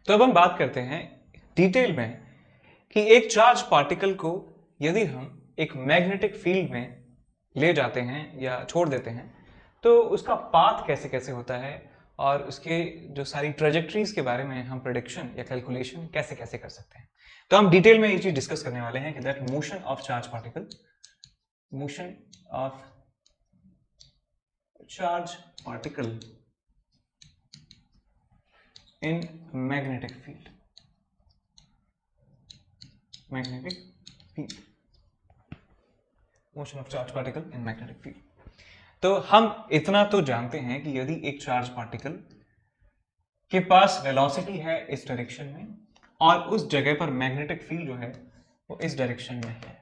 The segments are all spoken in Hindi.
तो अब हम बात करते हैं डिटेल में कि एक चार्ज पार्टिकल को यदि हम एक मैग्नेटिक फील्ड में ले जाते हैं या छोड़ देते हैं तो उसका पाथ कैसे कैसे होता है और उसके जो सारी ट्रेजेक्टरीज के बारे में हम प्रेडिक्शन या कैलकुलेशन कैसे कैसे कर सकते हैं। तो हम डिटेल में ये चीज डिस्कस करने वाले हैं कि that motion of charge particle, motion of charge particle in magnetic field, magnetic field, motion of charge particle in magnetic field। तो हम इतना तो जानते हैं कि यदि एक चार्ज पार्टिकल के पास वेलोसिटी है इस डायरेक्शन में और उस जगह पर मैग्नेटिक फील्ड जो है वो इस डायरेक्शन में है,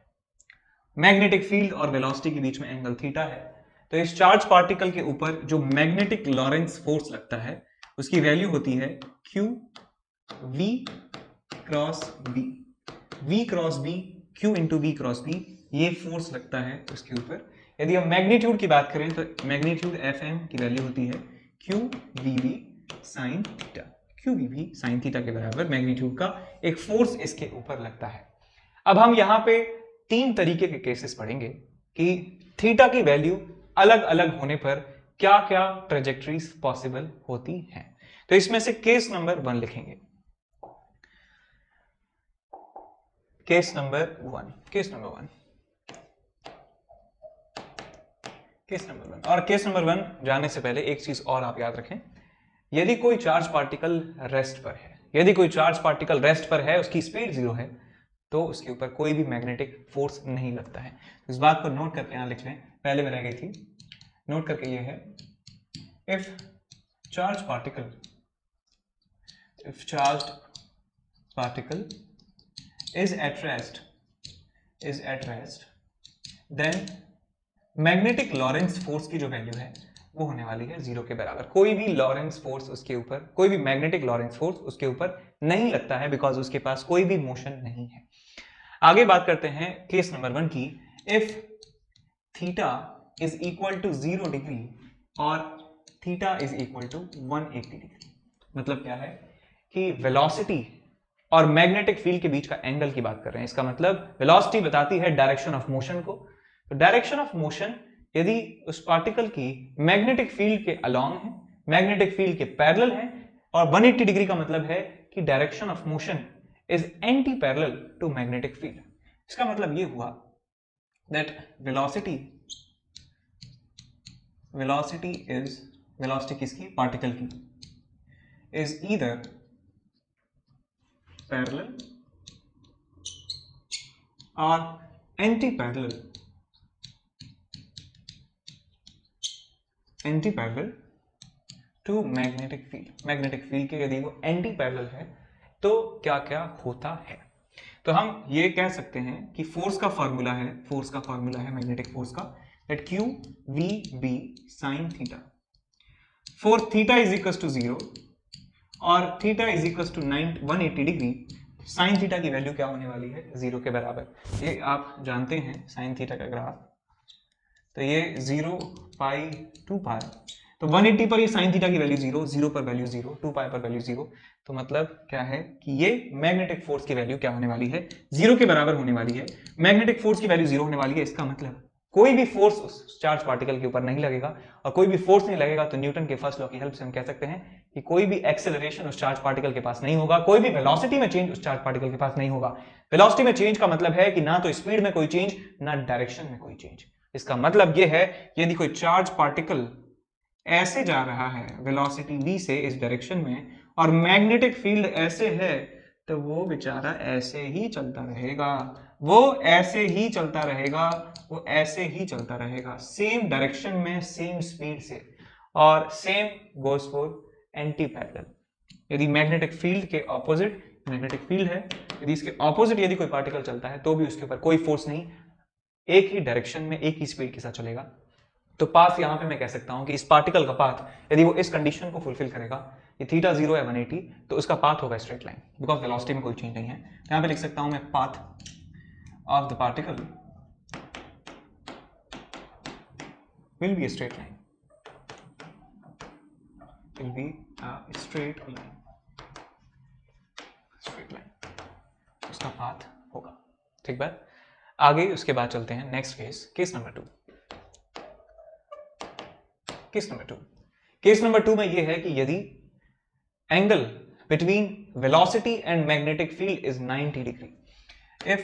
मैग्नेटिक फील्ड और वेलोसिटी के बीच में एंगल थीटा है, तो इस चार्ज पार्टिकल के ऊपर जो मैग्नेटिक लॉरेंस फोर्स लगता है उसकी वैल्यू होती है Q V cross B, V cross B, Q into V cross B, ये फोर्स लगता है उसके ऊपर। यदि हम मैग्नीट्यूड की बात करें तो मैग्नीट्यूड FM की वैल्यू होती है Q VB sine theta, Q VB sine theta के बराबर मैग्नीट्यूड का एक फोर्स इसके ऊपर लगता है। अब हम यहाँ पे तीन तरीके के केसेस पढ़ेंगे कि थीटा की वैल्यू अलग अलग होने पर क्या क्या ट्रेजेक्टरीज पॉसिबल होती हैं। तो इसमें से केस नंबर 1 लिखेंगे, case number 1, case number 1, case number 1। और केस नंबर 1 जानने से पहले एक चीज और आप याद रखें, यदि कोई चार्ज पार्टिकल रेस्ट पर है, यदि कोई चार्ज पार्टिकल रेस्ट पर है, उसकी स्पीड 0 है, तो उसके ऊपर कोई भी मैग्नेटिक फोर्स नहीं लगता है। इस बात को नोट करके यहां लिख लें, पहले में रह गई थी, नोट करके ये है, if charged particle is at rest then magnetic Lawrence force की जो वैल्यू है वो होने वाली है 0 के बराबर। कोई भी लॉरेंस फोर्स उसके ऊपर, कोई भी मैग्नेटिक लॉरेंस फोर्स उसके ऊपर नहीं लगता है, बिकॉज उसके पास कोई भी मोशन नहीं है। आगे बात करते हैं केस नंबर 1 की, if theta is equal to 0 degree और theta is equal to 180 degree. मतलब क्या है कि वेलोसिटी और मैग्नेटिक फील्ड के बीच का एंगल की बात कर रहे हैं। इसका मतलब वेलोसिटी बताती है डायरेक्शन ऑफ मोशन को, तो डायरेक्शन ऑफ मोशन यदि उस पार्टिकल की मैग्नेटिक फील्ड के अलोंग है, मैग्नेटिक फील्ड के पैरेलल है, और 180 डिग्री का मतलब है कि direction of motion is anti parallel to magnetic field. इसका मतलब ये हुआ दैट वेलोसिटी इज, वेलोसिटी किसकी, पार्टिकल की, इज ईदर पैरेलल और anti parallel to magnetic field. Magnetic field के यदि वो एंटी पैरेलल है तो क्या क्या होता है। तो हम ये कह सकते हैं कि फोर्स का फॉर्मूला है, फोर्स का फॉर्मूला है मैग्नेटिक फोर्स का, that Q V B sine theta, for theta is equal to 0 और theta is equal to 180 degree, sine theta की वैल्यू क्या होने वाली है, 0 के बराबर। ये आप जानते हैं साइन थीटा का ग्राफ, तो ये 0 पाई 2 पाई, तो 180 पर ये साइन थीटा की वैल्यू 0, 0 पर वैल्यू 0, 2 पाई पर वैल्यू 0, तो मतलब क्या है कि ये मैग्नेटिक फोर्स की वैल्यू क्या होने वाली है, 0 के बराबर होने वाली है। मैग्नेटिक फोर्स की वैल्यू 0 होने वाली है, इसका मतलब कोई भी फोर्स उस चार्ज पार्टिकल के ऊपर नहीं लगेगा, और कोई भी फोर्स नहीं लगेगा तो न्यूटन के फर्स्ट लॉ की हेल्प से हम कह सकते हैं कि कोई भी एक्सेलरेशन उस चार्ज पार्टिकल के पास नहीं होगा, कोई भी वेलोसिटी में चेंज उस चार्ज पार्टिकल के पास नहीं होगा। वेलोसिटी में चेंज का मतलब है कि ना तो स्पीड में कोई चेंज, ना डायरेक्शन में कोई चेंज। इसका मतलब यह है यदि कोई चार्ज पार्टिकल ऐसे जा रहा है वेलोसिटी v से इस डायरेक्शन में और मैग्नेटिक फील्ड ऐसे है, तो वो बेचारा ऐसे ही चलता रहेगा, वो ऐसे ही चलता रहेगा, वो ऐसे ही चलता रहेगा, सेम डायरेक्शन में, सेम स्पीड से, और same goes for anti parallel. यदि मैग्नेटिक फील्ड के ऑपोजिट, मैग्नेटिक फील्ड है, यदि इसके ऑपोजिट यदि कोई पार्टिकल चलता है तो भी उसके ऊपर कोई फोर्स नहीं, एक ही डायरेक्शन में एक ही स्पीड के साथ चलेगा। तो पाथ यहां पे मैं कह सकता हूं कि इस पार्टिकल का पाथ यदि वो इस कंडीशन को फुलफिल करेगा, ये थीटा 0 है 180, तो उसका पाथ होगा स्ट्रेट लाइन, बिकॉज वेलोसिटी में कोई चेंज नहीं है। यहां पे लिख सकता हूं मैं path of the particle will be straight line, will be a straight line। का पाथ होगा। ठीक बात। आगे उसके बाद चलते हैं next case number 2। Case number 2 में यह है कि यदि angle between velocity and magnetic field is 90 degree, if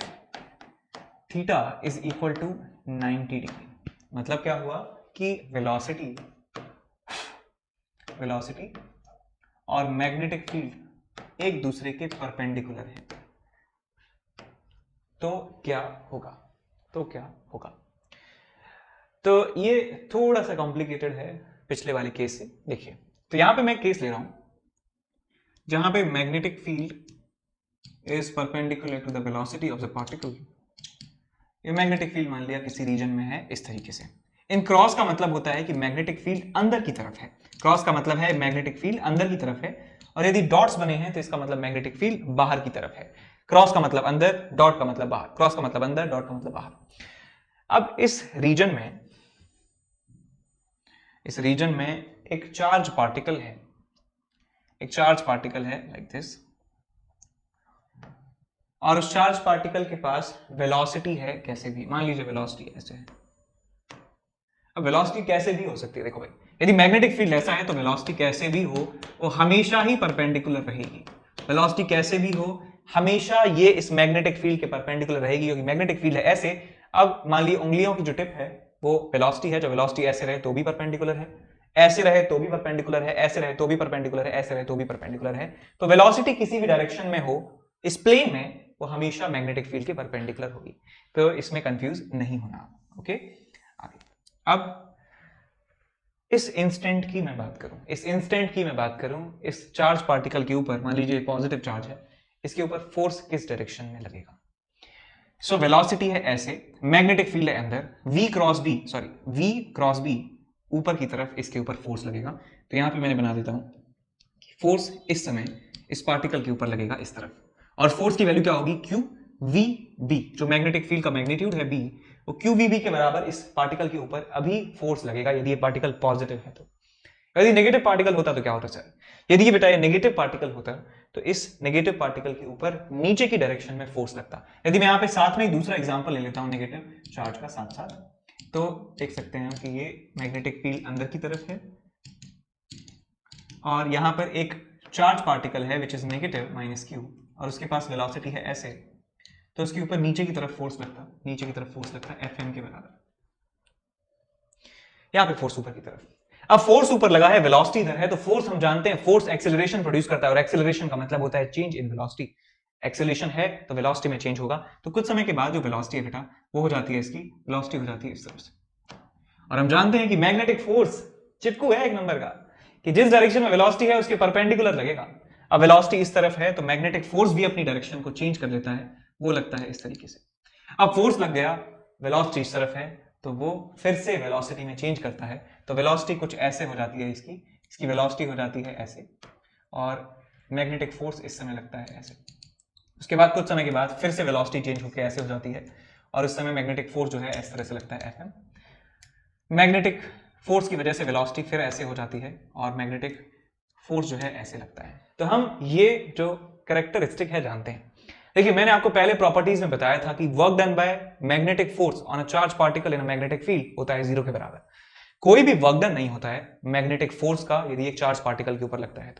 theta is equal to 90 degree, मतलब क्या हुआ कि वेलोसिटी और मैग्नेटिक फील्ड एक दूसरे के परपेंडिकुलर है, तो क्या होगा? तो ये थोड़ा सा कॉम्प्लिकेटेड है पिछले वाले केस से। देखिए, तो यहां पे मैं केस ले रहा हूं जहां पे magnetic field is perpendicular to the velocity of the particle. ये मैग्नेटिक फील्ड मान लिया किसी रीजन में है इस तरीके से। इन क्रॉस का मतलब होता है कि मैग्नेटिक फील्ड अंदर की तरफ है। क्रॉस का मतलब है मैग्नेटिक फील्ड अंदर की तरफ है, और यदि डॉट्स बने हैं तो इसका मतलब मैग्नेटिक फील्ड बाहर की तरफ है। क्रॉस का मतलब अंदर, डॉट का मतलब बाहर, क्रॉस का मतलब अंदर, डॉट का मतलब बाहर। अब इस रीजन में एक चार्ज पार्टिकल है लाइक दिस, और उस चार्ज पार्टिकल के पास वेलोसिटी है कैसे भी, मान लीजिए वेलोसिटी ऐसे है। अब वेलोसिटी कैसे भी हो सकती है, देखो भाई, यदि मैग्नेटिक फील्ड ऐसा है तो वेलोसिटी कैसे भी हो वो हमेशा ही परपेंडिकुलर रहेगी। वेलोसिटी कैसे भी हो हमेशा ये इस मैग्नेटिक फील्ड के परपेंडिकुलर रहेगी, क्योंकि मैग्नेटिक फील्ड है ऐसे। अब मान ली उंगलियों की जो टिप है वो वेलोसिटी है, जो वेलोसिटी ऐसे रहे तो भी परपेंडिकुलर है, ऐसे रहे तो भी परपेंडिकुलर है, ऐसे रहे तो भी परपेंडिकुलर है, ऐसे रहे तो भी परपेंडिकुलर है। तो वेलोसिटी किसी भी डायरेक्शन में हो इस प्लेन में वो हमेशा मैग्नेटिक फील्ड के परपेंडिकुलर होगी, तो इसमें कंफ्यूज नहीं होना। ओके, आगे। अब इस इंस्टेंट की मैं बात करूं, इस चार्ज पार्टिकल के ऊपर मान लीजिए पॉजिटिव चार्ज है, इसके ऊपर फोर्स किस डायरेक्शन में लगेगा? सो वेलोसिटी है ऐसे, मैग्नेटिक फील्ड है अंदर, V क्रॉस B ऊपर की तरफ इसके ऊपर फोर्स लगेगा। तो यहां पे मैंने बना देता हूं फोर्स इस समय इस पार्टिकल के ऊपर लगेगा इस तरफ, और फोर्स की वैल्यू क्या होगी? QVB, जो मैग्नेटिक फील्ड का मैग्नीट्यूड है B, वो QVB के बराबर इस पार्टिकल के ऊपर अभी फोर्स लगेगा यदि ये पार्टिकल पॉजिटिव है। तो यदि नेगेटिव पार्टिकल होता तो क्या होता सर? यदि ये बेटा ये नेगेटिव पार्टिकल होता तो इस नेगेटिव पार्टिकल के ऊपर नीचे की डायरेक्शन में फोर्स लगता। यदि मैं यहाँ पे साथ में एक दूसरा एग्जांपल ले लेता हूँ नेगेटिव चार्ज का साथ साथ, तो देख सकते हैं कि ये मैग्नेटिक फील्ड अंदर की तरफ है और यहाँ पर एक चार्ज पार्टिकल है विच इज नेगेटिव -q, और उसके पास वेलोसिटी है ऐसे, तो उसके ऊपर नीचे की तरफ फोर्स लगता Fm के बराबर। यहाँ पे फोर्स ऊपर की तरफ। अब फोर्स ऊपर लगा है, वेलोसिटी इधर है, तो फोर्स हम जानते हैं फोर्स एक्सेलरेशन प्रोड्यूस करता है, और एक्सेलरेशन का मतलब होता है चेंज इन वेलोसिटी। एक्सेलरेशन है तो वेलोसिटी में चेंज होगा, तो कुछ समय के बाद जो वेलोसिटी है बेटा वो हो जाती है, इसकी वेलोसिटी हो जाती है इस तरफ से। और हम जानते हैं कि मैग्नेटिक फोर्स चिपकू है एक नंबर का, कि जिस डायरेक्शन में वेलोसिटी है उसके परपेंडिकुलर लगेगा। अब वेलोसिटी इस तरफ है तो मैग्नेटिक फोर्स भी अपनी डायरेक्शन को चेंज कर देता है, वो लगता है इस तरीके से। अब फोर्स लग गया, वेलोसिटी इस तरफ है तो वो फिर से वेलोसिटी में चेंज करता है, तो वेलोसिटी कुछ ऐसे हो जाती है, इसकी वेलोसिटी हो जाती है ऐसे, और मैग्नेटिक फोर्स इस समय लगता है ऐसे। उसके बाद कुछ समय के बाद फिर से वेलोसिटी चेंज होकर ऐसे हो जाती है, और उस समय मैग्नेटिक फोर्स जो है इस तरह से लगता है Fm। मैग्नेटिक फोर्स की वजह से वेलोसिटी फिर ऐसे हो जाती है, और मैग्नेटिक फोर्स जो है ऐसे लगता है। तो हम ये जो कैरेक्टरिस्टिक है जानते हैं। देखिए, मैंने आपको पहले प्रॉपर्टीज में बताया था कि work done by magnetic force on a charge particle in a magnetic field होता है 0 के बराबर। कोई भी वर्क डन नहीं होता है मैग्नेटिक फोर्स का यदि एक चार्ज पार्टिकल के ऊपर लगता है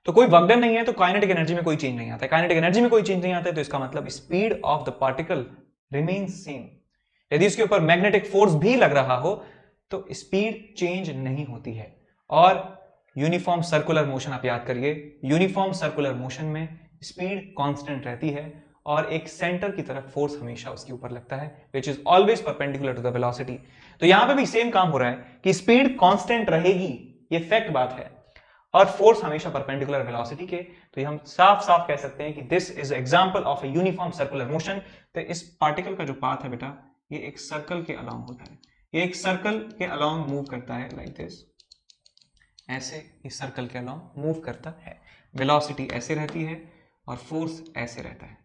तो कोई वर्क डन नहीं है, तो काइनेटिक एनर्जी में कोई चेंज नहीं आता है। काइनेटिक एनर्जी में कोई चेंज नहीं आता है तो इसका मतलब speed of the particle remains same. यदि इसके ऊपर मैग्नेटिक फोर्स भी लग रहा हो तो स्पीड चेंज नहीं होती है। और यूनिफॉर्म सर्कुलर मोशन आप याद करिए, यूनिफॉर्म सर्कुलर मोशन में स्पीड कांस्टेंट रहती है, और एक सेंटर की तरफ फोर्स हमेशा उसके ऊपर लगता है which is always perpendicular to the velocity. तो यहां पे भी सेम काम हो रहा है कि स्पीड कांस्टेंट रहेगी, ये फैक्ट बात है, और फोर्स हमेशा परपेंडिकुलर वेलोसिटी के। तो ये हम साफ साफ कह सकते हैं कि this is example of a uniform circular motion. तो इस पार्टिकल का जो पाथ है बेटा ये एक सर्कल के अलोंग होता है, ये एक सर्कल के अलोंग मूव करता है लाइक दिस, ऐसे इस सर्कल के अलोंग मूव करता है। वेलोसिटी ऐसे रहती है और फोर्स ऐसे रहता है,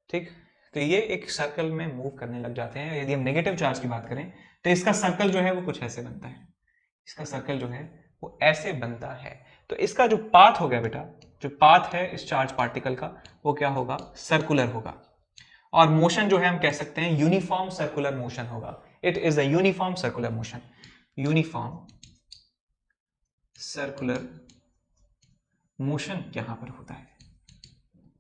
ठीक। तो ये एक सर्कल में मूव करने लग जाते हैं। यदि हम नेगेटिव चार्ज की बात करें तो इसका सर्कल जो है वो कुछ ऐसे बनता है, इसका सर्कल जो है वो ऐसे बनता है। तो इसका जो पाथ हो गया बेटा जो पाथ है इस चार्ज पार्टिकल का वो क्या होगा, सर्कुलर होगा। और मोशन जो है हम कह सकते हैं यूनिफॉर्म सर्कुलर मोशन होगा। It is a uniform circular motion, uniform circular motion यहां पर होता है,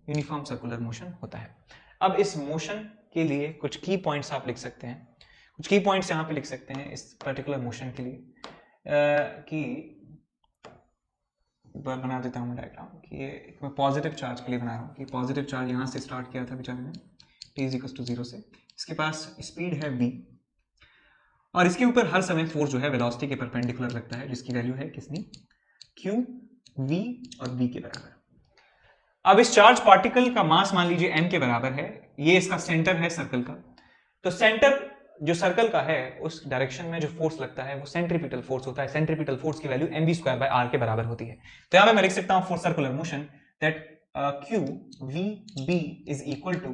यूनिफॉर्म सर्कुलर मोशन होता है। अब इस मोशन के लिए कुछ की पॉइंट्स आप लिख सकते हैं, कुछ की पॉइंट्स यहां पे लिख सकते हैं इस पर्टिकुलर मोशन के लिए कि बना देता हूं डायग्राम कि ये मैं पॉजिटिव चार्ज के लिए बना रहा हूं कि पॉजिटिव चार्ज यहां से स्टार्ट किया था बेचारे ने t = 0 से, इसके पास स्पीड है v और इसके ऊपर हर समय फोर्स जो है वेलोसिटी के परपेंडिकुलर लगता है जिसकी वैल्यू है कितनी, q v और v के बराबर। अब इस चार्ज पार्टिकल का मास मान लीजिए m के बराबर है, ये इसका सेंटर है सर्कल का, तो सेंटर जो सर्कल का है उस डायरेक्शन में जो फोर्स लगता है वो सेंट्रीपिटल फोर्स होता है। सेंट्रीपिटल फोर्स की वैल्यू mv²r के बराबर होती है। तो यहां पे मैं लिख सकता हूं for circular motion that q v b is equal to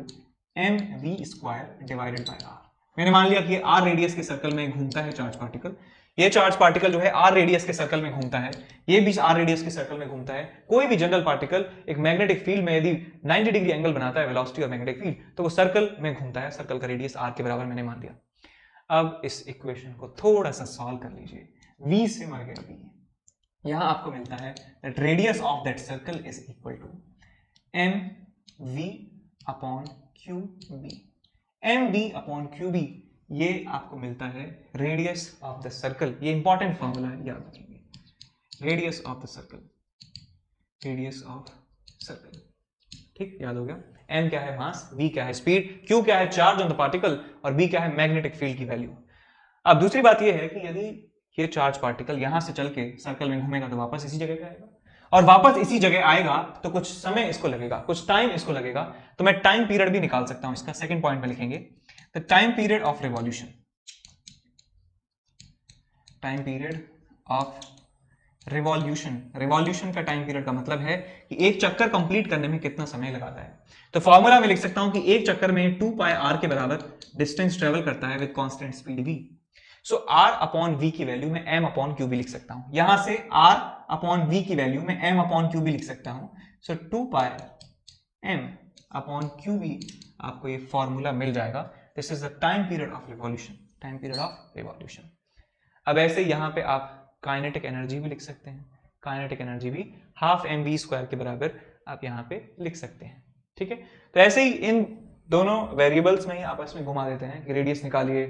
mv² divided by r। मैंने मान लिया कि r रेडियस के सर्कल में घूमता है चार्ज पार्टिकल, ये चार्ज पार्टिकल जो है r रेडियस के सर्कल में घूमता है, ये भी r रेडियस के सर्कल में घूमता है। कोई भी जनरल पार्टिकल एक मैग्नेटिक फील्ड में यदि 90 डिग्री एंगल बनाता है वेलोसिटी और मैग्नेटिक फील्ड तो वो सर्कल में घूमता है, सर्कल का रेडियस r के बराबर मैंने मान दिया। अब इस इक्वेशन को थोड़ा सा सॉल्व कर लीजिए, v से मर गया v, यहां आपको मिलता है that radius of that circle is equal to mv upon qb। mv upon qb ये आपको मिलता है रेडियस ऑफ द सर्कल, ये इंपॉर्टेंट फॉर्मूला है याद रखेंगे, radius of the circle, radius of circle, ठीक याद हो गया। m क्या है मास, v क्या है स्पीड, q क्या है चार्ज ऑन द पार्टिकल और b क्या है मैग्नेटिक फील्ड की वैल्यू। अब दूसरी बात यह है कि यदि ये चार्ज पार्टिकल यहां से चल के सर्कल में घूमेगा तो वापस इसी जगह पे आएगा, और वापस इसी जगह आएगा तो कुछ समय इसको लगेगा, कुछ टाइम इसको लगेगा, तो मैं टाइम पीरियड भी निकाल सकता हूं इसका। सेकंड पॉइंट में लिखेंगे the time period of revolution, time period of revolution, revolution का टाइम पीरियड का मतलब है कि एक चक्कर कंप्लीट करने में कितना समय लगाता है। तो फॉर्मूला में लिख सकता हूं कि एक चक्कर में 2πr के बराबर डिस्टेंस ट्रेवल करता है with constant speed v। So r upon v की वैल्यू में m अपॉन क्यू भी लिख सकता हूं, यहां से r अपॉन v की वैल्यू में m अपॉन क्यू भी लिख सकता हूं। सो 2πm अपॉन क्यू भी आपको ये फॉर्मूला मिल जाएगा। This is the time period of revolution, time period of revolution. अब ऐसे यहां पे आप काइनेटिक एनर्जी भी लिख सकते हैं, काइनेटिक एनर्जी भी हाफ mv² के बराबर आप यहां पे लिख सकते हैं, ठीक है। तो ऐसे ही इन दोनों वेरिएबल्स में ही आपस में घुमा देते हैं कि रेडियस निकालिए,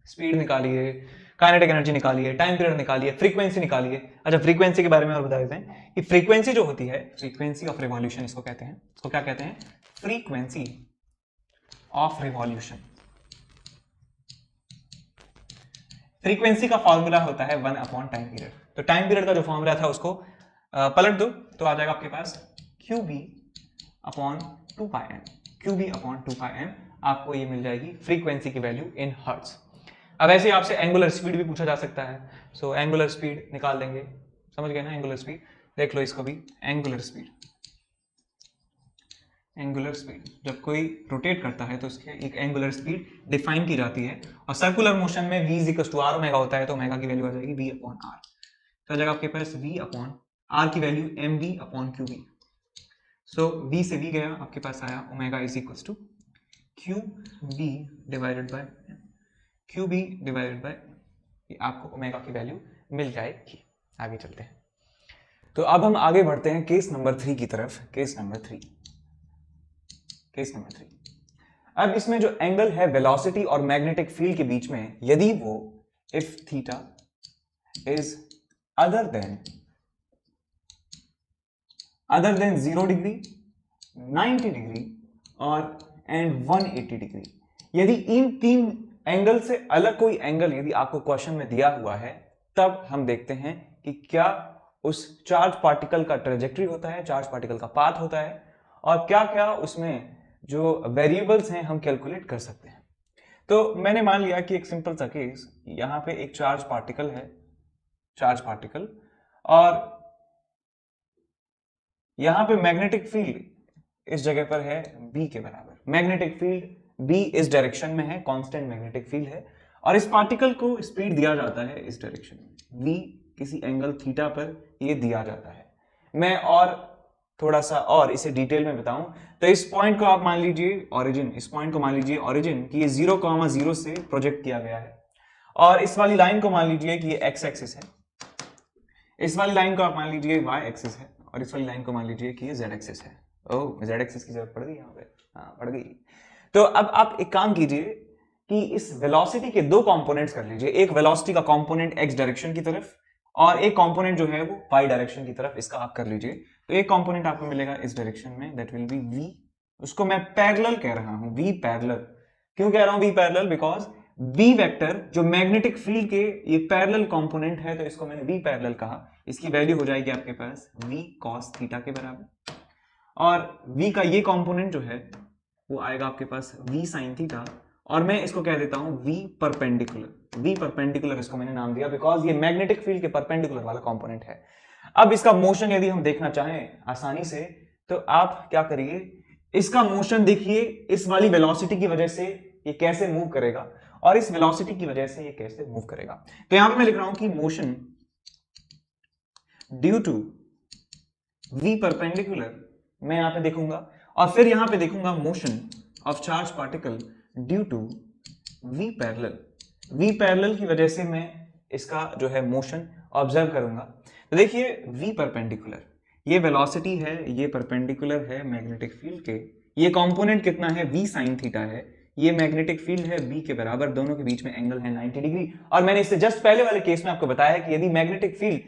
स्पीड निकालिए, काइनेटिक एनर्जी निकालिए, टाइम पीरियड निकालिए, फ्रीक्वेंसी निकालिए। अच्छा फ्रीक्वेंसी के बारे में और बता देते हैं कि फ्रीक्वेंसी जो होती है, फ्रीक्वेंसी ऑफ रिवॉल्यूशन इसको कहते हैं, इसको क्या कहते हैं, फ्रीक्वेंसी ऑफ रिवॉल्यूशन। फ्रीक्वेंसी का फॉर्मूला होता है 1 अपॉन टाइम पीरियड। तो टाइम पीरियड का जो फॉर्मूला था उसको पलट दो तो आ जाएगा आपके पास QB upon 2πm, QB upon 2πm, आपको ये मिल जाएगी फ्रीक्वेंसी की वैल्यू इन हर्ट्ज। अब ऐसे आपसे एंगुलर स्पीड भी पूछा जा सकता है, सो एंगुलर स्पीड निकाल लेंगे, समझ गए ना, एंगुलर स्पीड देख लो इसको भी, एंगुलर स्पीड, एंगुलर स्पीड जब कोई रोटेट करता है तो उसकी एक एंगुलर स्पीड डिफाइन की जाती है, और सर्कुलर मोशन में v = r ओमेगा होता है, तो ओमेगा की वैल्यू आ जाएगी v अपॉन r। तो आ जाएगा आपके पास v अपॉन r की वैल्यू mv अपॉन qv। सो v से v गया, आपके पास आया omega = qb divided by qb divided by, आपको ओमेगा की वैल्यू मिल जाएगी। आगे चलते हैं, तो अब हम आगे बढ़ते हैं केस नंबर 3 की तरफ। केस नंबर 3, केस नंबर 3, अब इसमें जो एंगल है वेलोसिटी और मैग्नेटिक फील्ड के बीच में, यदि वो if theta is other than 0 degree, 90 degree और एंड 180 डिग्री, यदि इन तीन एंगल से अलग कोई एंगल यदि आपको क्वेश्चन में दिया हुआ है, तब हम देखते हैं कि क्या उस चार्ज पार्टिकल का ट्रेजेक्टरी होता है, चार्ज पार्टिकल का पाथ होता है, और क्या क्या उसमें जो वेरिएबल्स हैं हम कैलकुलेट कर सकते हैं। तो मैंने मान लिया कि एक सिंपल सा केस, यहां पे एक चार्ज पार्टिकल है, चार्ज पार्टिकल, और यहां पे मैग्नेटिक फील्ड इस जगह पर है B के बराबर, मैग्नेटिक फील्ड B इस डायरेक्शन में है, कांस्टेंट मैग्नेटिक फील्ड है, और इस पार्टिकल को स्पीड दिया जाता है इस डायरेक्शन में, V किसी एंगल थीटा पर ये दिया जाता है। मैं और थोड़ा सा और इसे डिटेल में बताऊं तो इस पॉइंट को आप मान लीजिए ओरिजिन, इस पॉइंट को मान लीजिए ओरिजिन कि ये 0,0 से प्रोजेक्ट किया गया है, और इस वाली लाइन को मान लीजिए कि ये एक्स एक्सिस है, इस वाली लाइन को आप मान लीजिए वाई एक्सिस है, और इस वाली लाइन को मान लीजिए कि ये जेड एक्सिस है। ओह, जेड एक्सिस की जरूरत पड़ गई यहाँ पे? हाँ, पड़ गई। तो अब आप एक काम कीजिए कि इस वेलोसिटी के दो कंपोनेंट्स कर लीजिए, एक वेलोसिटी का कंपोनेंट एक्स डायरेक्शन की तरफ और एक कंपोनेंट जो है वो वाई डायरेक्शन की तरफ, इसका आप कर लीजिए। तो एक कंपोनेंट आपको मिलेगा इस डायरेक्शन में, दैट विल बी वी, उसको मैं पैरेलल कह रहा हूं, वी पैरेलल। क्यों कह रहा हूं V parallel? Because B vector जो मैग्नेटिक फील्ड के ये पैरेलल कंपोनेंट है, तो इसको मैंने वी पैरेलल कहा। इसकी वैल्यू हो जाएगी आपके पास वी कॉस थीटा के बराबर, और वी का ये कंपोनेंट जो है वो आएगा आपके पास वी साइन थीटा, और मैं इसको कह देता हूं वी परपेंडिकुलर। वी परपेंडिकुलर इसको मैंने नाम दिया बिकॉज ये मैग्नेटिक फील्ड के परपेंडिकुलर वाला कंपोनेंट है। अब इसका मोशन यदि हम देखना चाहें आसानी से, तो आप क्या करिए, इसका मोशन देखिए इस वाली वेलोसिटी की वजह से ये कैसे मूव करेगा, और इस वेलोसिटी की वजह से ये कैसे मूव करेगा। तो यहां पे मैं लिख रहा हूं कि motion due to V perpendicular, मैं यहां पे देखूंगा, और फिर यहां पे देखूंगा motion of charge particle due to V parallel. V parallel की वजह से मैं इसका जो है मोशन ऑब्जर्व करूंगा। तो देखिए वी परपेंडिकुलर, ये वेलोसिटी है, ये परपेंडिकुलर है मैग्नेटिक फील्ड के, ये कंपोनेंट कितना है वी साइन थीटा है, ये मैग्नेटिक फील्ड है बी के बराबर, दोनों के बीच में एंगल है 90 डिग्री। और मैंने इससे जस्ट पहले वाले केस में आपको बताया कि यदि मैग्नेटिक फील्ड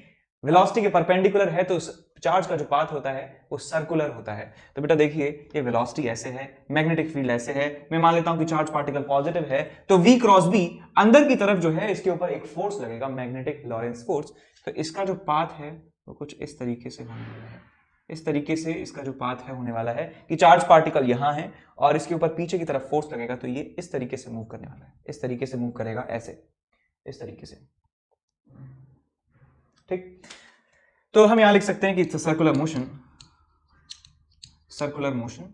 वेलोसिटी के परपेंडिकुलर है तो चार्ज का जो पाथ होता है वो सर्कुलर होता है। तो बेटा देखिए ये वेलोसिटी ऐसे है, मैग्नेटिक फील्ड ऐसे है, मैं मान लेता हूं कि चार्ज पार्टिकल पॉजिटिव है, तो v क्रॉस b अंदर की तरफ जो है इसके ऊपर एक फोर्स लगेगा, मैग्नेटिक लॉरेंस फोर्स। तो इसका जो पाथ है वो कुछ इस तरीके से होने वाला है, इस तरीके से इसका जो पाथ है होने वाला है कि चार्ज पार्टिकल यहां है और इसके ऊपर पीछे की तरफ फोर्स लगेगा, तो ये इस तरीके से मूव करने वाला है, इस तरीके से मूव करेगा, ऐसे इस तरीके से। ठीक, तो हम यहां लिख सकते हैं कि सर्कुलर मोशन, सर्कुलर मोशन,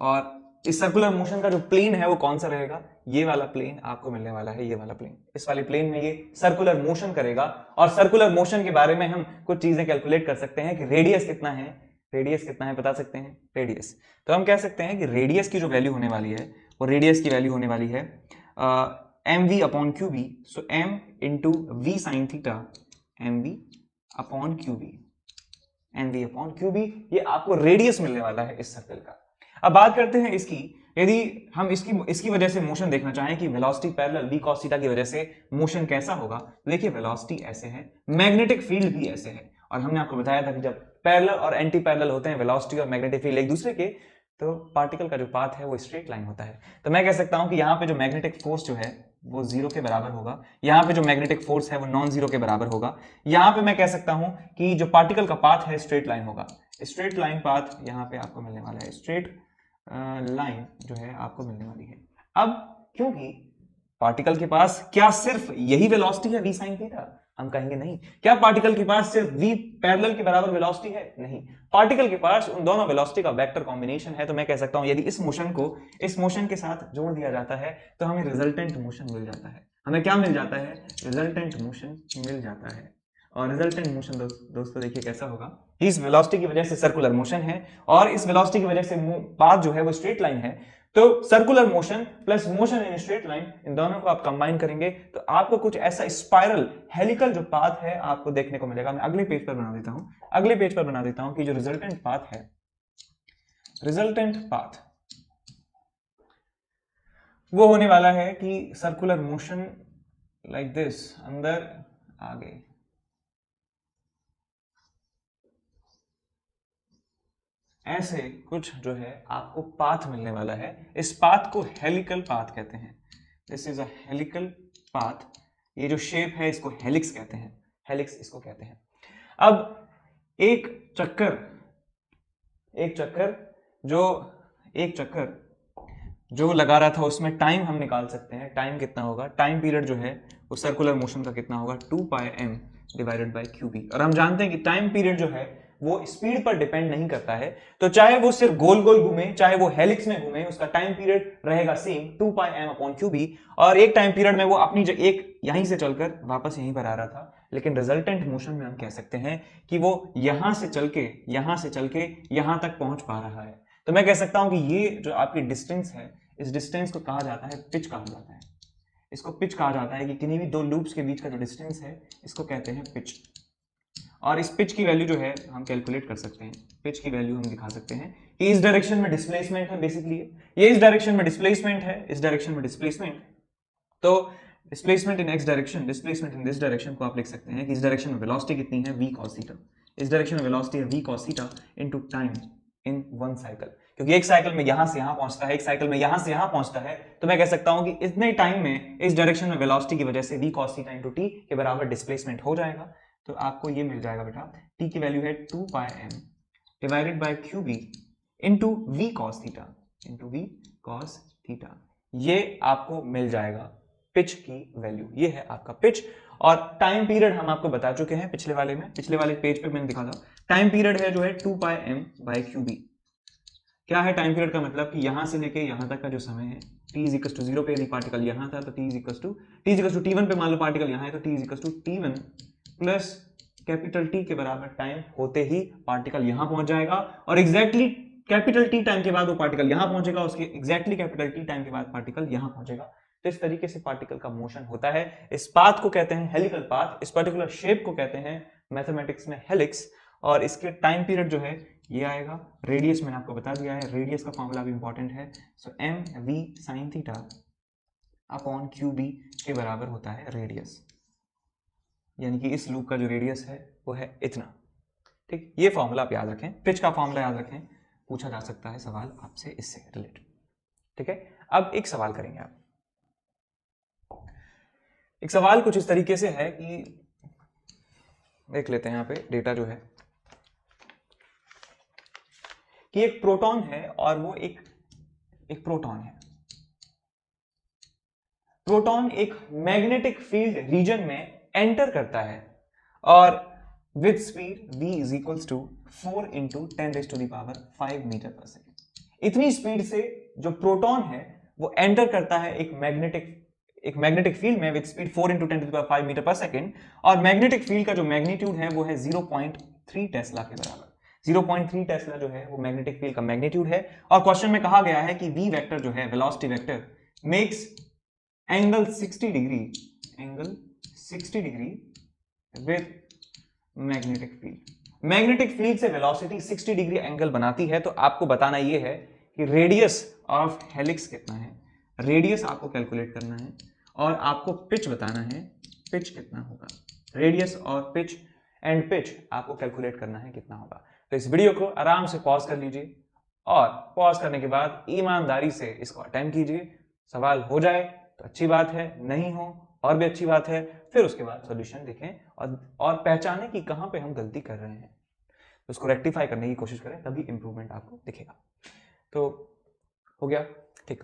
और इस सर्कुलर मोशन का जो प्लेन है वो कौन सा रहेगा? ये वाला प्लेन आपको मिलने वाला है, ये वाला प्लेन। इस वाले प्लेन में ये सर्कुलर मोशन करेगा, और सर्कुलर मोशन के बारे में हम कुछ चीजें कैलकुलेट कर सकते हैं कि रेडियस कितना है, रेडियस कितना है बता सकते हैं रेडियस। तो हम कह सकते हैं कि रेडियस की जो वैल्यू होने वाली है वो रेडियस की वैल्यू होने वाली है M V upon Q B. So M into V sine theta, M V upon Q B, N V upon Q B, ये आपको रेडियस मिलने वाला है इस सर्कल का। अब बात करते हैं इसकी, यदि हम इसकी वजह से मोशन देखना चाहें कि velocity parallel v cos theta की वजह से मोशन कैसा होगा, तो देखिए वेलोसिटी ऐसे है, मैग्नेटिक फील्ड भी ऐसे है, और हमने आपको बताया था कि जब पैरेलल और एंटी पैरेलल होते हैं वेलोसिटी और मैग्नेटिक फील्ड एक दूसरे के, तो पार्टिकल का जो पाथ है वो स्ट्रेट लाइन होता है। तो मैं कह सकता हूं कि यहाँ पे जो मैग्नेटिक फोर्स जो है वो 0 के बराबर होगा, यहाँ पे जो मैग्नेटिक फोर्स है वो नॉन जीरो के बराबर होगा। यहाँ पे मैं कह सकता हूं कि जो पार्टिकल का पाथ है स्ट्रेट लाइन होगा, स्ट्रेट लाइन पाथ यहाँ पे आपको मिलने वाला है, स्ट्रेट लाइन जो है आपको मिलने वाली है। अब क्योंकि पार्टिकल के पास क्या सिर्फ यही वेलोसिटी है v sin थीटा, हम कहेंगे नहीं। क्या पार्टिकल के पास सिर्फ v पैरेलल के बराबर वेलोसिटी है? नहीं, पार्टिकल के पास उन दोनों वेलोसिटी का वेक्टर कॉम्बिनेशन है। तो मैं कह सकता हूं यदि इस मोशन को इस मोशन के साथ जोड़ दिया जाता है तो हमें रिजल्टेंट मोशन मिल जाता है। हमें क्या मिल जाता है? रिजल्टेंट मोशन मिल जाता है। और रिजल्टेंट मोशन दोस्तों देखिए कैसा होगा, इस वेलोसिटी की वजह से सर्कुलर मोशन है और इस वेलोसिटी की वजह से पाथ जो है वो स्ट्रेट लाइन है। तो circular motion plus motion in straight line, इन दोनों को आप कंबाइन करेंगे तो आपको कुछ ऐसा स्पाइरल हेलिकल जो पाथ है आपको देखने को मिलेगा। मैं अगले पेज पर बना देता हूं, अगले पेज पर बना देता हूं कि जो रिजल्टेंट पाथ है, रिजल्टेंट पाथ वो होने वाला है कि सर्कुलर मोशन लाइक दिस, अंदर आगे, ऐसे कुछ जो है आपको पाथ मिलने वाला है। इस पाथ को हेलिकल पाथ कहते हैं। This is a helical path. ये जो शेप है इसको हेलिक्स कहते हैं, हेलिक्स इसको कहते हैं। अब एक चक्कर जो लगा रहा था उसमें टाइम हम निकाल सकते हैं। टाइम कितना होगा? टाइम पीरियड जो है वो सर्कुलर मोशन का कितना होगा? 2 pi m divided by Q B. और हम जानते हैं कि टाइम पीरियड जो है वो स्पीड पर डिपेंड नहीं करता है, तो चाहे वो सिर्फ गोल गोल घूमे, चाहे वो हेलिक्स में घूमे, उसका टाइम पीरियड रहेगा same 2 pi m upon Q B. और एक टाइम पीरियड में वो अपनी एक यहीं से चलकर वापस यहीं पर आ रहा था, लेकिन रिजल्टेंट मोशन में हम कह सकते हैं कि वो यहां से चल के यहां तक पहुंच पा रहा है। तो मैं कह सकता हूं कि ये जो आपकी डिस्टेंस है, इस डिस्टेंस को कहा जाता है पिच कहा जाता है। इसको पिच कहा जाता है कि किन्हीं भी दो लूप्स के बीच का जो डिस्टेंस है इसको कहते हैं पिच। और इस पिच की वैल्यू जो है हम कैलकुलेट कर सकते हैं। पिच की वैल्यू हम दिखा सकते हैं कि इस डायरेक्शन में डिस्प्लेसमेंट है, बेसिकली ये इस डायरेक्शन में डिस्प्लेसमेंट है, इस डायरेक्शन में डिस्प्लेसमेंट। तो displacement in x direction, displacement in this direction को आप लिख सकते हैं कि इस डायरेक्शन में वेलोसिटी कितनी है, v cos थीटा। इस डायरेक्शन में वेलोसिटी है v cos theta into time in one cycle, क्योंकि एक साइकिल में यहां से यहां पहुंचता है, एक साइकिल में यहां से यहां पहुंचता है। तो मैं कह सकता हूं कि इतने टाइम में इस डायरेक्शन में वेलोसिटी की वजह से v cos theta into t के बराबर डिस्प्लेसमेंट हो जाएगा। तो आपको ये मिल जाएगा बेटा, t की वैल्यू है 2 pi m divided by qb into v cos theta into v cos theta. ये आपको मिल जाएगा पिच की वैल्यू, ये है आपका पिच। और टाइम पीरियड हम आपको बता चुके हैं पिछले वाले पेज पे मैंने दिखा था। टाइम पीरियड है जो है 2 पाई m बाई क्यूबी। क्या है टाइम पीरियड का मतलब कि यहां से लेके यहां तक का जो समय है, t इज इक्वल टू 0 पे यदि पार्टिकल यहां था तो t is equal to t1 पे मान लो पार्टिकल यहां है तो t is equal to t1 plus capital T के बराबर टाइम होते ही पार्टिकल यहां पहुंच जाएगा, और एग्जैक्टली कैपिटल T टाइम के बाद वो पार्टिकल यहां पहुंचेगा, उसके एग्जैक्टली कैपिटल T टाइम के बाद पार्टिकल यहां पहुंचेगा। तो इस तरीके से पार्टिकल का मोशन होता है। इस पाथ को कहते हैं हेलिकल पाथ, इस पर्टिकुलर शेप को कहते हैं मैथमेटिक्स में हेलिक्स। और इसके टाइम पीरियड जो है ये आएगा। रेडियस मैंने आपको बता दिया है, रेडियस का फॉर्मूला भी इंपॉर्टेंट है। So M V sine theta upon Q B के बराबर होता है रेडियस, यानी कि इस लूप का जो रेडियस है वो है इतना। ठीक, ये फॉर्मूला आप याद रखें, पिच का फॉर्मूला याद रखें, पूछा जा सकता है सवाल आपसे इससे रिलेटेड। ठीक है, अब एक सवाल करेंगे आप। एक सवाल कुछ इस तरीके से है कि देख लेते हैं यहाँ पे डेटा जो है कि एक प्रोटॉन है और वो एक प्रोटॉन है। प्रोटॉन एक मैग्नेटिक फील्ड रीजन में एंटर करता है और with speed v is equals to 4 into 10⁵ metre per second. इतनी स्पीड से जो प्रोटॉन है वो एंटर करता है एक मैग्नेटिक फील्ड में with speed 4 into 10⁵ metre per second, और मैग्नेटिक फील्ड का जो मैग्नीट्यूड है वो है 0.3 टेस्ला के बराबर। 0.3 टेस्ला जो है वो मैग्नेटिक फील्ड का मैग्नीट्यूड है। और क्वेश्चन में कहा गया है कि v वेक्टर जो है velocity vector makes angle 60 degree with magnetic field. Magnetic field से वेलोसिटी 60 डिग्री एंगल बनाती है। तो आपको बताना ये है कि रेडियस ऑफ हेलिक्स कितना है, रेडियस आपको कैलकुलेट करना है, और आपको पिच बताना है, पिच कितना होगा। रेडियस और पिच एंड पिच आपको कैलकुलेट करना है कितना होगा। तो इस वीडियो को आराम से पॉज कर लीजिए और पॉज करने के बाद ईमानदारी से इसको अटेम्प्ट कीजिए। सवाल हो जाए तो अच्छी बात है, नहीं हो और भी अच्छी बात है। फिर उसके बाद सॉल्यूशन देखें और पहचानें कि कहां पे हम गलती कर रहे हैं, तो उसको रेक्टिफाई करने की कोशिश करें, तभी इंप्रूवमेंट आपको दिखेगा। तो हो गया, ठीक।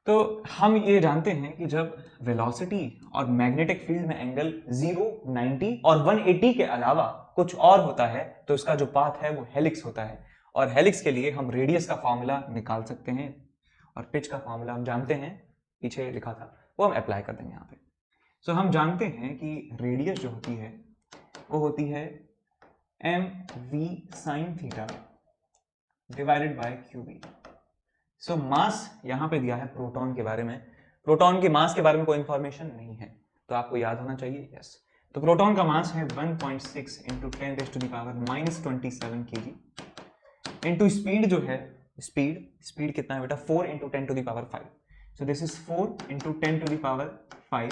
तो हम ये जानते हैं कि जब वेलोसिटी और मैग्नेटिक फील्ड में एंगल 0, 90 और 180 के अलावा कुछ और होता है तो इसका जो पाथ है वो हेलिक्स होता है। और हेलिक्स के लिए हम रेडियस का फॉर्मूला निकाल सकते हैं और पिच का फॉर्मूला हम जानते हैं, पीछे लिखा था, वो हम अप्लाई कर देंगे यहाँ पे। सो हम जानते हैं कि रेडियस जो होती है वो होती है M V sine theta divided by Q B. So mass यहां पे दिया है प्रोटॉन के बारे में, प्रोटॉन के मास के बारे में कोई इंफॉर्मेशन नहीं है तो आपको याद होना चाहिए, यस। तो प्रोटॉन का मास है 1.6 इंटू 10⁻⁻27 kg इंटू स्पीड जो है, स्पीड कितना है बेटा, 4 into 10⁵। So this is 4 into 10⁵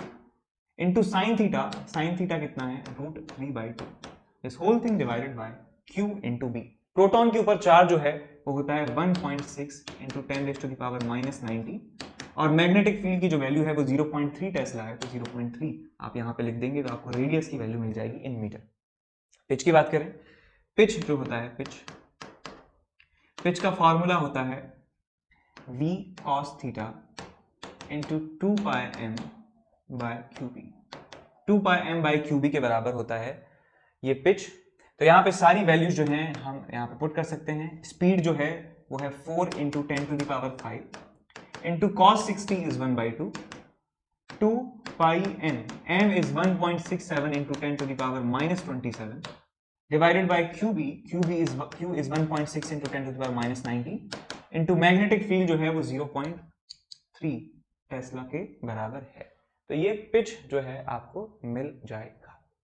into sine theta कितना है, √3/2। This whole thing divided by q into B. Proton के ऊपर चार्ज जो है वो होता है 1.6 इंटू 10⁻⁻90, और मैग्नेटिक फील्ड की जो वैल्यू है वो 0.3 टेस्ला है। तो 0.3 आप यहाँ पे लिख देंगे तो आपको रेडियस की वैल्यू मिल जाएगी इन मीटर। पिच की बात करें, पिच जो होता है, पिच का फॉर्मूला होता है v cos theta into 2 pi m bye QB. 2 pi m bye QB के बराबर होता है ये पिच। तो यहाँ पे सारी वैल्यूज जो हैं हम यहाँ पे पुट कर सकते हैं। स्पीड जो है वो है 4 into 10⁵ into cos 60 is 1/2, 2 pi m, m is 1.67 into 10 to the power minus 27 divided by qb, q is 1.6 into 10 to the power minus 90 into magnetic field जो है वो 0.3 टेस्ला के बराबर है। तो ये पिच जो है आपको मिल जाएगा।